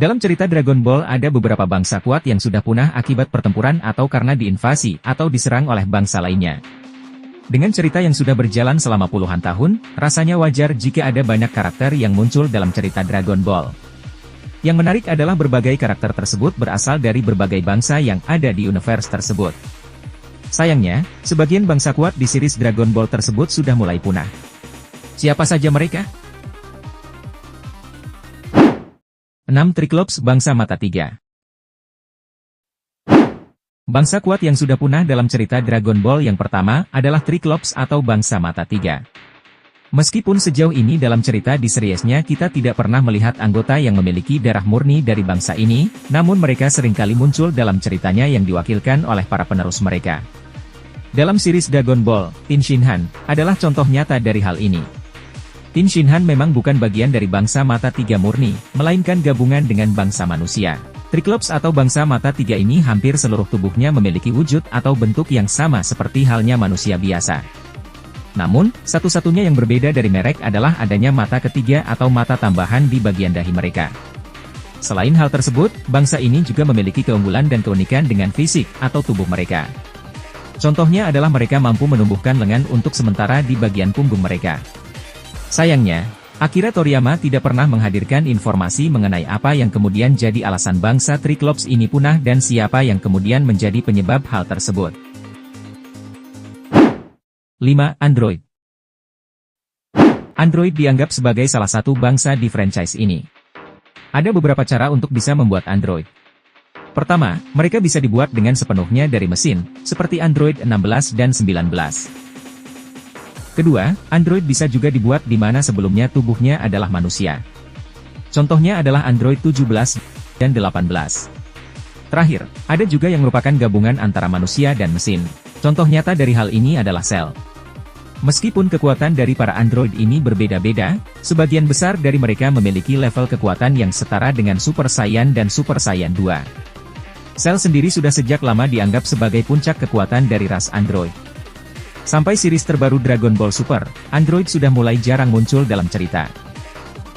Dalam cerita Dragon Ball ada beberapa bangsa kuat yang sudah punah akibat pertempuran atau karena diinvasi atau diserang oleh bangsa lainnya. Dengan cerita yang sudah berjalan selama puluhan tahun, rasanya wajar jika ada banyak karakter yang muncul dalam cerita Dragon Ball. Yang menarik adalah berbagai karakter tersebut berasal dari berbagai bangsa yang ada di universe tersebut. Sayangnya, sebagian bangsa kuat di series Dragon Ball tersebut sudah mulai punah. Siapa saja mereka? 6. Triclops, bangsa mata tiga. Bangsa kuat yang sudah punah dalam cerita Dragon Ball yang pertama adalah Triclops atau bangsa mata tiga. Meskipun sejauh ini dalam cerita di seriesnya kita tidak pernah melihat anggota yang memiliki darah murni dari bangsa ini, namun mereka seringkali muncul dalam ceritanya yang diwakilkan oleh para penerus mereka. Dalam series Dragon Ball, Tin Shinhan adalah contoh nyata dari hal ini. Tin Shinhan memang bukan bagian dari bangsa mata tiga murni, melainkan gabungan dengan bangsa manusia. Triclops atau bangsa mata tiga ini hampir seluruh tubuhnya memiliki wujud atau bentuk yang sama seperti halnya manusia biasa. Namun, satu-satunya yang berbeda dari merek adalah adanya mata ketiga atau mata tambahan di bagian dahi mereka. Selain hal tersebut, bangsa ini juga memiliki keunggulan dan keunikan dengan fisik atau tubuh mereka. Contohnya adalah mereka mampu menumbuhkan lengan untuk sementara di bagian punggung mereka. Sayangnya, Akira Toriyama tidak pernah menghadirkan informasi mengenai apa yang kemudian jadi alasan bangsa Triclops ini punah dan siapa yang kemudian menjadi penyebab hal tersebut. 5. Android. Android dianggap sebagai salah satu bangsa di franchise ini. Ada beberapa cara untuk bisa membuat Android. Pertama, mereka bisa dibuat dengan sepenuhnya dari mesin, seperti Android 16 dan 19. Kedua, Android bisa juga dibuat di mana sebelumnya tubuhnya adalah manusia. Contohnya adalah Android 17 dan 18. Terakhir, ada juga yang merupakan gabungan antara manusia dan mesin. Contoh nyata dari hal ini adalah Cell. Meskipun kekuatan dari para Android ini berbeda-beda, sebagian besar dari mereka memiliki level kekuatan yang setara dengan Super Saiyan dan Super Saiyan 2. Cell sendiri sudah sejak lama dianggap sebagai puncak kekuatan dari ras Android. Sampai series terbaru Dragon Ball Super, Android sudah mulai jarang muncul dalam cerita.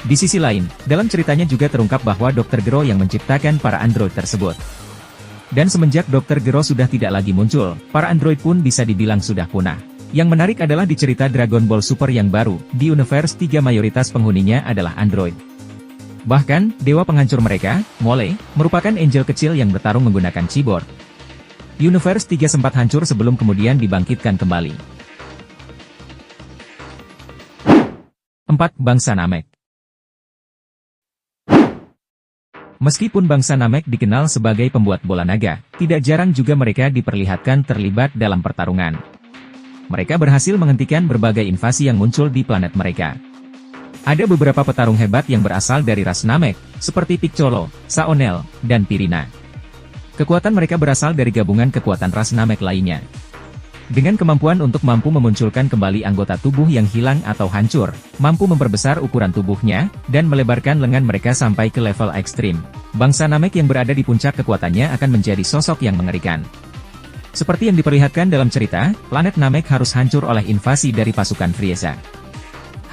Di sisi lain, dalam ceritanya juga terungkap bahwa Dr. Gero yang menciptakan para Android tersebut. Dan semenjak Dr. Gero sudah tidak lagi muncul, para Android pun bisa dibilang sudah punah. Yang menarik adalah di cerita Dragon Ball Super yang baru, di Universe 3 mayoritas penghuninya adalah Android. Bahkan, dewa penghancur mereka, Mole, merupakan angel kecil yang bertarung menggunakan keyboard. Universe 3 sempat hancur sebelum kemudian dibangkitkan kembali. 4. Bangsa Namek. Meskipun bangsa Namek dikenal sebagai pembuat bola naga, tidak jarang juga mereka diperlihatkan terlibat dalam pertarungan. Mereka berhasil menghentikan berbagai invasi yang muncul di planet mereka. Ada beberapa petarung hebat yang berasal dari ras Namek, seperti Piccolo, Saonel, dan Pirina. Kekuatan mereka berasal dari gabungan kekuatan ras Namek lainnya. Dengan kemampuan untuk mampu memunculkan kembali anggota tubuh yang hilang atau hancur, mampu memperbesar ukuran tubuhnya, dan melebarkan lengan mereka sampai ke level ekstrim, bangsa Namek yang berada di puncak kekuatannya akan menjadi sosok yang mengerikan. Seperti yang diperlihatkan dalam cerita, planet Namek harus hancur oleh invasi dari pasukan Frieza.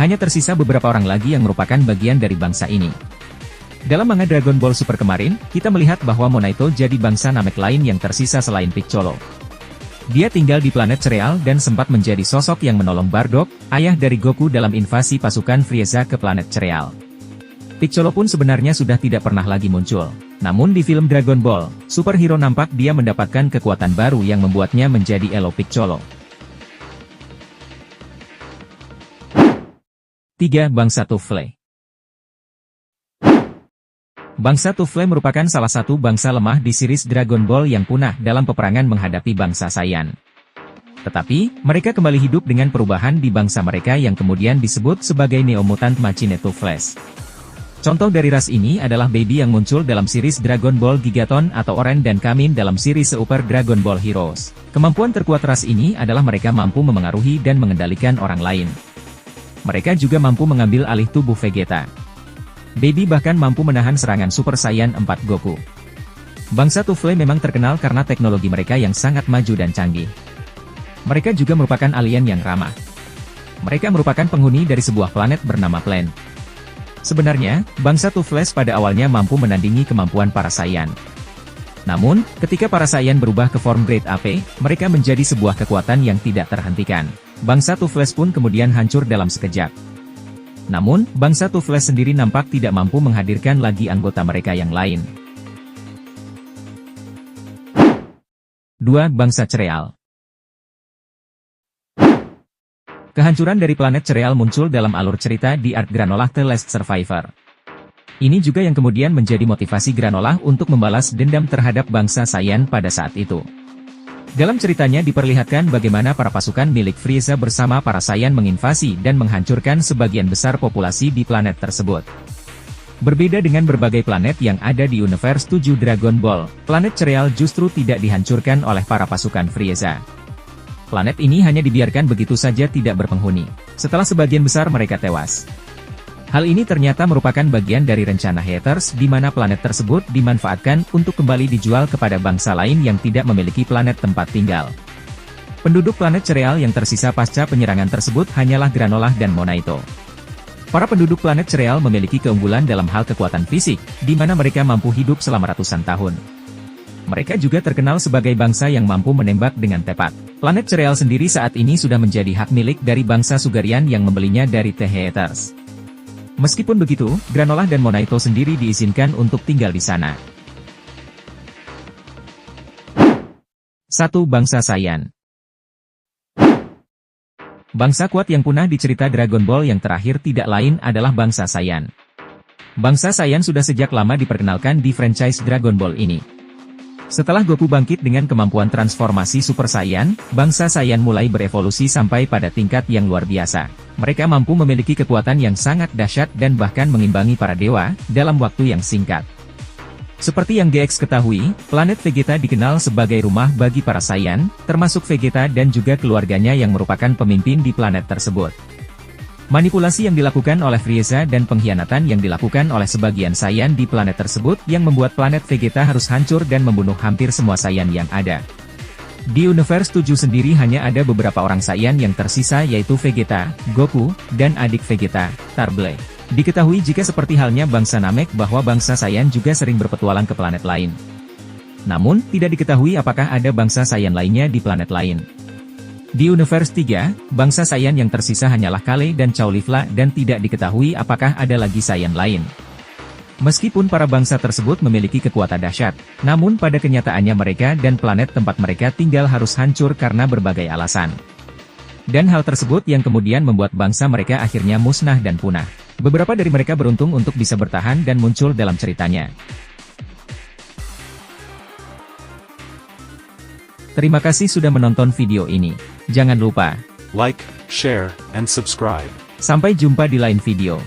Hanya tersisa beberapa orang lagi yang merupakan bagian dari bangsa ini. Dalam manga Dragon Ball Super kemarin, kita melihat bahwa Monaito jadi bangsa Namek lain yang tersisa selain Piccolo. Dia tinggal di planet Cereal dan sempat menjadi sosok yang menolong Bardock, ayah dari Goku dalam invasi pasukan Frieza ke planet Cereal. Piccolo pun sebenarnya sudah tidak pernah lagi muncul. Namun di film Dragon Ball, superhero nampak dia mendapatkan kekuatan baru yang membuatnya menjadi Elo Piccolo. 3. Bangsa Tufle. Bangsa Tufle merupakan salah satu bangsa lemah di series Dragon Ball yang punah dalam peperangan menghadapi bangsa Saiyan. Tetapi, mereka kembali hidup dengan perubahan di bangsa mereka yang kemudian disebut sebagai Neo Mutant Machine Tufles. Contoh dari ras ini adalah Baby yang muncul dalam series Dragon Ball Gigaton atau Oren dan Kamin dalam series Super Dragon Ball Heroes. Kemampuan terkuat ras ini adalah mereka mampu memengaruhi dan mengendalikan orang lain. Mereka juga mampu mengambil alih tubuh Vegeta. Baby bahkan mampu menahan serangan Super Saiyan 4 Goku. Bangsa Tufle memang terkenal karena teknologi mereka yang sangat maju dan canggih. Mereka juga merupakan alien yang ramah. Mereka merupakan penghuni dari sebuah planet bernama Plan. Sebenarnya, bangsa Toothless pada awalnya mampu menandingi kemampuan para Saiyan. Namun, ketika para Saiyan berubah ke form Grade AP, mereka menjadi sebuah kekuatan yang tidak terhentikan. Bangsa Toothless pun kemudian hancur dalam sekejap. Namun, bangsa Toothless sendiri nampak tidak mampu menghadirkan lagi anggota mereka yang lain. 2. Bangsa Cereal. Kehancuran dari planet Cereal muncul dalam alur cerita di Arc Granolah The Last Survivor. Ini juga yang kemudian menjadi motivasi Granolah untuk membalas dendam terhadap bangsa Saiyan pada saat itu. Dalam ceritanya diperlihatkan bagaimana para pasukan milik Frieza bersama para Saiyan menginvasi dan menghancurkan sebagian besar populasi di planet tersebut. Berbeda dengan berbagai planet yang ada di universe 7 Dragon Ball, planet Cereal justru tidak dihancurkan oleh para pasukan Frieza. Planet ini hanya dibiarkan begitu saja tidak berpenghuni, setelah sebagian besar mereka tewas. Hal ini ternyata merupakan bagian dari rencana Haters di mana planet tersebut dimanfaatkan untuk kembali dijual kepada bangsa lain yang tidak memiliki planet tempat tinggal. Penduduk planet Cereal yang tersisa pasca penyerangan tersebut hanyalah Granolah dan Monaito. Para penduduk planet Cereal memiliki keunggulan dalam hal kekuatan fisik, di mana mereka mampu hidup selama ratusan tahun. Mereka juga terkenal sebagai bangsa yang mampu menembak dengan tepat. Planet Cereal sendiri saat ini sudah menjadi hak milik dari bangsa Sugarian yang membelinya dari The Haters. Meskipun begitu, Granolah dan Monaito sendiri diizinkan untuk tinggal di sana. 1. Bangsa Saiyan. Bangsa kuat yang punah di cerita Dragon Ball yang terakhir tidak lain adalah bangsa Saiyan. Bangsa Saiyan sudah sejak lama diperkenalkan di franchise Dragon Ball ini. Setelah Goku bangkit dengan kemampuan transformasi Super Saiyan, bangsa Saiyan mulai berevolusi sampai pada tingkat yang luar biasa. Mereka mampu memiliki kekuatan yang sangat dahsyat dan bahkan mengimbangi para dewa, dalam waktu yang singkat. Seperti yang GX ketahui, planet Vegeta dikenal sebagai rumah bagi para Saiyan, termasuk Vegeta dan juga keluarganya yang merupakan pemimpin di planet tersebut. Manipulasi yang dilakukan oleh Frieza dan pengkhianatan yang dilakukan oleh sebagian Saiyan di planet tersebut yang membuat planet Vegeta harus hancur dan membunuh hampir semua Saiyan yang ada. Di Universe 7 sendiri hanya ada beberapa orang Saiyan yang tersisa yaitu Vegeta, Goku, dan adik Vegeta, Tarble. Diketahui jika seperti halnya bangsa Namek bahwa bangsa Saiyan juga sering berpetualang ke planet lain. Namun, tidak diketahui apakah ada bangsa Saiyan lainnya di planet lain. Di Universe 3, bangsa Saiyan yang tersisa hanyalah Kale dan Caulifla dan tidak diketahui apakah ada lagi Saiyan lain. Meskipun para bangsa tersebut memiliki kekuatan dahsyat, namun pada kenyataannya mereka dan planet tempat mereka tinggal harus hancur karena berbagai alasan. Dan hal tersebut yang kemudian membuat bangsa mereka akhirnya musnah dan punah. Beberapa dari mereka beruntung untuk bisa bertahan dan muncul dalam ceritanya. Terima kasih sudah menonton video ini. Jangan lupa like, share, and subscribe. Sampai jumpa di lain video.